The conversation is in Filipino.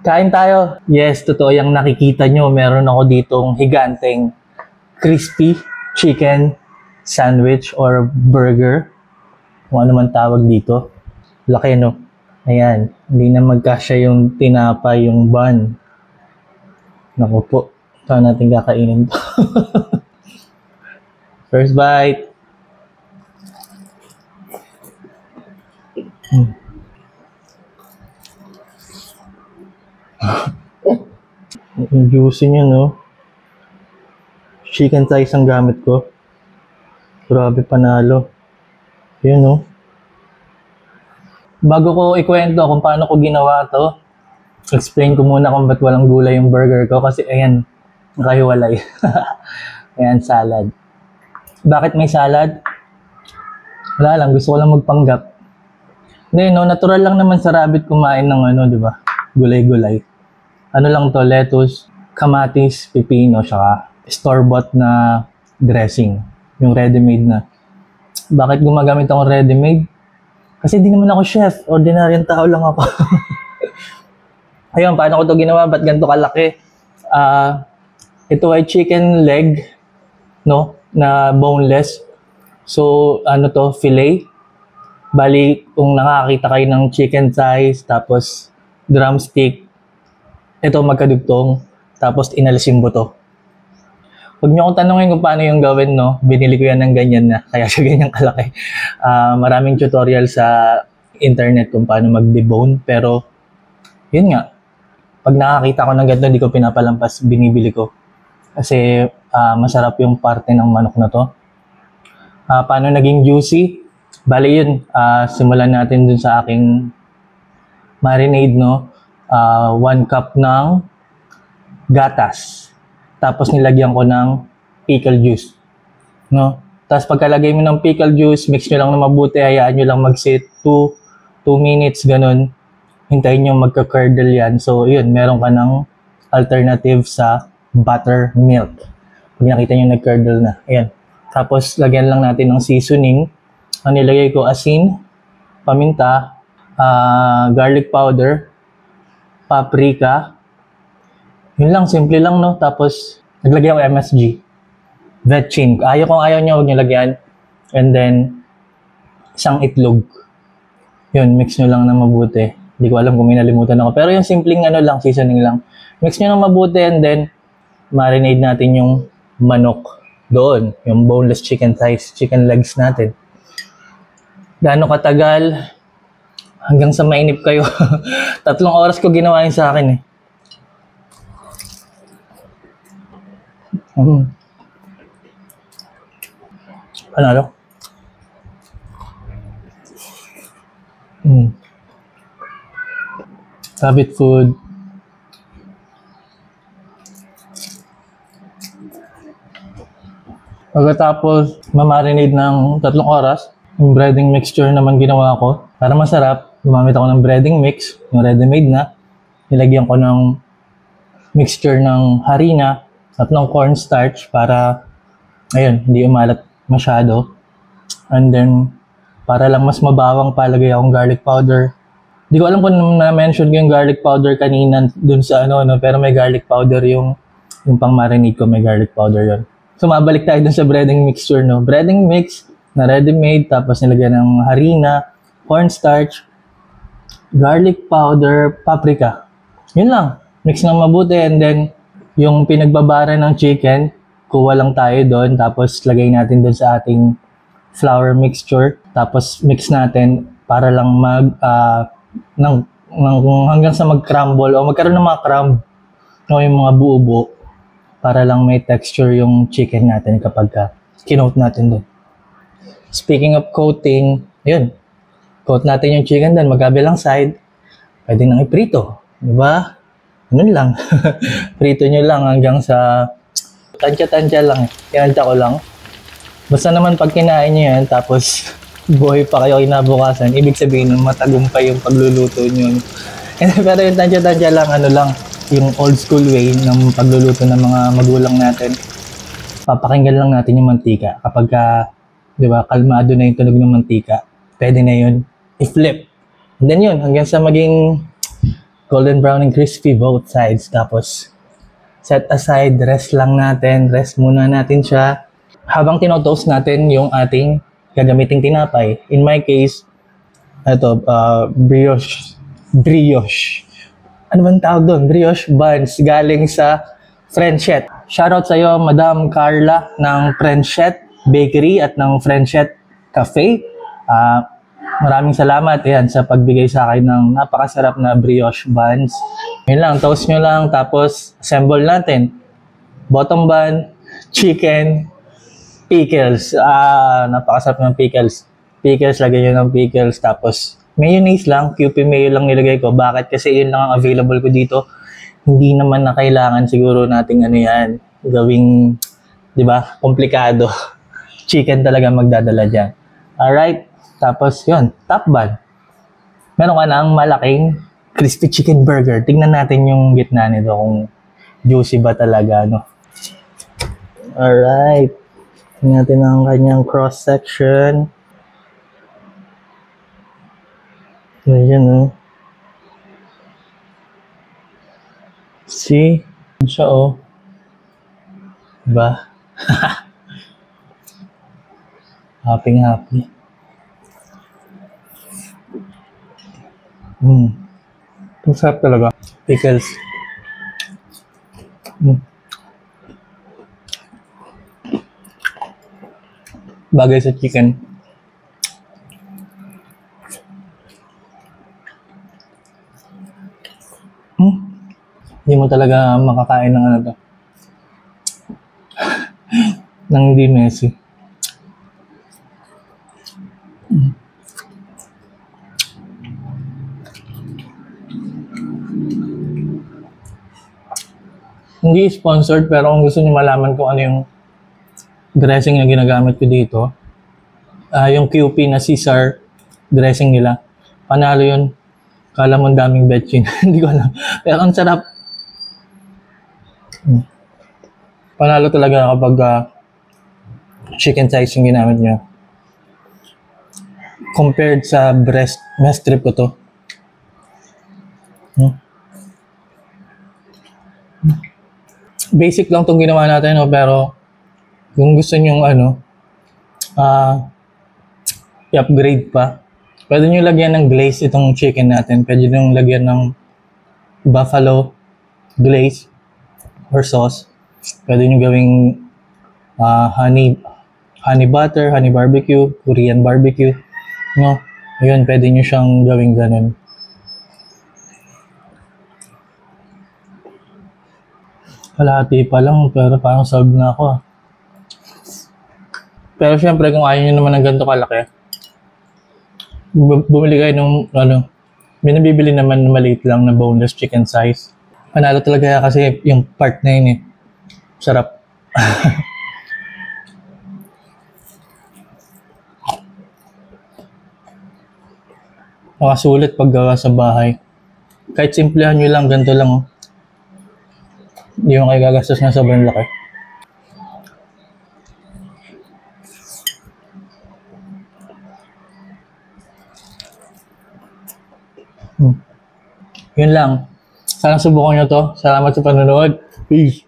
Kain tayo. Yes, totoo yung nakikita nyo. Meron ako ditong higanteng crispy chicken sandwich or burger. Kung ano man tawag dito. Laki, no? Ayan. Hindi na magkasya yung tinapay, yung bun. Naku po. Saan natin kakainin to? First bite. Yung juicy niya, no? Chicken thighs ang gamit ko. Grabe, panalo. Yun, no? Bago ko ikwento kung paano ko ginawa to, explain ko muna kung ba't walang gulay yung burger ko. Kasi, ayan, nakahiwalay. Ayan, salad. Bakit may salad? Wala lang, gusto ko lang magpanggap. Hindi, no? Natural lang naman sa rabbit kumain ng ano, di ba? Gulay-gulay. Ano lang to, lettuce, kamatis, pipino, saka store-bought na dressing. Yung ready-made na. Bakit gumagamit ako ready-made? Kasi di naman ako chef. Ordinaryong tao lang ako. Ayun, paano ko to ginawa? Ba't ganito kalaki? Ito ay chicken leg, no? Na boneless. So, ano to? Filet. Bali, kung nakakita kayo ng chicken thighs, tapos drumstick, ito magkadugtong, tapos inalisin mo to. Huwag niyo akong tanongin kung paano yung gawin, no? Binili ko yan ng ganyan na, kaya siya ganyan kalaki. Maraming tutorial sa internet kung paano mag-debone, pero yun nga, pag nakakita ko ng ganito, hindi ko pinapalampas, binibili ko. Kasi masarap yung parte ng manok na to. Paano naging juicy? Bali yun, simulan natin dun sa aking marinade, no? 1 cup ng gatas. Tapos nilagyan ko ng pickle juice. No? Tapos pagkalagay mo ng pickle juice, mix nyo lang na mabuti, hayaan nyo lang mag-sit 2 minutes, ganun. Hintayin nyo magka-curdle yan. So, yun, meron ka ng alternative sa buttermilk. Pag nakita nyo nag-curdle na. Ayan. Tapos, lagyan lang natin ng seasoning. Ang nilagay ko, asin, paminta, garlic powder, paprika. Yun lang, simple lang, no? Tapos, naglagay ako MSG. Vetchin. Kung ayaw nyo, huwag nyo lagyan. And then, isang itlog. Yun, mix nyo lang na mabuti. Hindi ko alam kung may nalimutan ako. Pero yung simpleng ano lang, seasoning lang. Mix nyo na mabuti and then, marinade natin yung manok doon. Yung boneless chicken thighs, chicken legs natin. Gaano katagal? Hanggang sa mainip kayo. 3 oras ko ginawa yun sa akin eh. Panalo? Rabbit food. Pagkatapos, mamarinade ng 3 oras, yung breading mixture naman ginawa ko. Para masarap, gumamit ako ng breading mix, yung ready-made na. Nilagyan ko ng mixture ng harina at ng cornstarch para, ayun, hindi umalat masyado. And then, para lang mas mabawang, palagay akong garlic powder. Hindi ko alam kung na-mention ko yung garlic powder kanina dun sa ano, pero may garlic powder yung pang marinade ko, may garlic powder yun. So, mabalik tayo dun sa breading mixture, no? Breading mix na ready-made, tapos nilagyan ng harina, cornstarch, garlic powder, paprika. Yun lang. Mix ng mabuti and then yung pinagbabara ng chicken, kuha lang tayo doon, tapos lagay natin doon sa ating flour mixture, tapos mix natin para lang hanggang sa mag-crumble o magkaroon ng mga crumb, no, yung mga buo-buo, para lang may texture yung chicken natin kapag kinoat natin doon. Speaking of coating, yun, coat natin yung chicken doon, magkabilang side, pwede nang iprito, di ba? Ganun lang. Prito nyo lang hanggang sa tansya-tansya lang. Tinansya ko lang. Basta naman pag kinain nyo yan, tapos buhay pa kayo kinabukasan, ibig sabihin matagumpay yung pagluluto nyo. Pero yung tansya-tansya lang, ano lang, yung old school way ng pagluluto ng mga magulang natin. Papakinggan lang natin yung mantika. Kapag di ba, kalmado na yung tunog ng mantika, pwede na yun i-flip. And then yun, hanggang sa maging Golden brown and crispy both sides. Tapos, set aside, rest lang natin. Rest muna natin siya. Habang tinotoast natin yung ating gagamiting tinapay. In my case, ito, brioche. Ano bang tawag doon? Brioche buns galing sa Frenchet. Shoutout sa'yo, Madam Carla ng Frenchet Bakery at ng Frenchet Cafe. Maraming salamat yan sa pagbigay sa akin ng napakasarap na brioche buns. Yun lang, toast nyo lang, tapos assemble natin. Bottom bun, chicken, pickles. Napakasarap ng pickles. Pickles, lagay nyo ng pickles. Tapos mayonnaise lang, QP mayo lang nilagay ko. Bakit? Kasi yun lang ang available ko dito. Hindi naman na kailangan siguro nating ano yan, gawing, di ba, komplikado. Chicken talaga magdadala dyan. Alright, tapos yun, top bun. Meron ka ng malaking crispy chicken burger. Tingnan natin yung gitna nito kung juicy ba talaga, no? Alright, tingnan natin ang kanyang cross section. Ayan, no? See? Yan siya, oh. Diba? Happy. Ang sarap talaga. Pickles. Bagay sa chicken. Hindi mo talaga makakain ng ano to. Nang hindi messy. Hindi sponsored, pero kung gusto niyo malaman kung ano yung dressing na ginagamit ko dito, yung QP na Caesar dressing nila, panalo yun. Kala mo ang daming betchin. Hindi ko alam. Pero ang sarap. Panalo talaga kapag chicken thighs yung ginamit nyo. Compared sa breast strip ko to. Basic lang tong ginawa natin, no? Pero kung gusto nyo i-upgrade pa, pwede nyo lagyan ng glaze itong chicken natin. Pwede nyo lagyan ng buffalo glaze or sauce. Pwede nyo gawing honey butter, honey barbecue, Korean barbecue. No? Ayun, pwede nyo siyang gawing ganun. Kalahati pa lang, pero parang solve na ako. Pero syempre, kung ayaw nyo naman ng ganito kalaki, bumili kayo ng, may nabibili naman na maliit lang na boneless chicken size. Panalo talaga kasi yung part na yun eh. Sarap. Makasulit paggawa sa bahay. Kahit simplehan nyo lang, ganito lang, oh. Hindi mo kayo gagastos na sobrang laki. Yun lang. Sana subukan nyo to. Salamat sa panonood. Peace!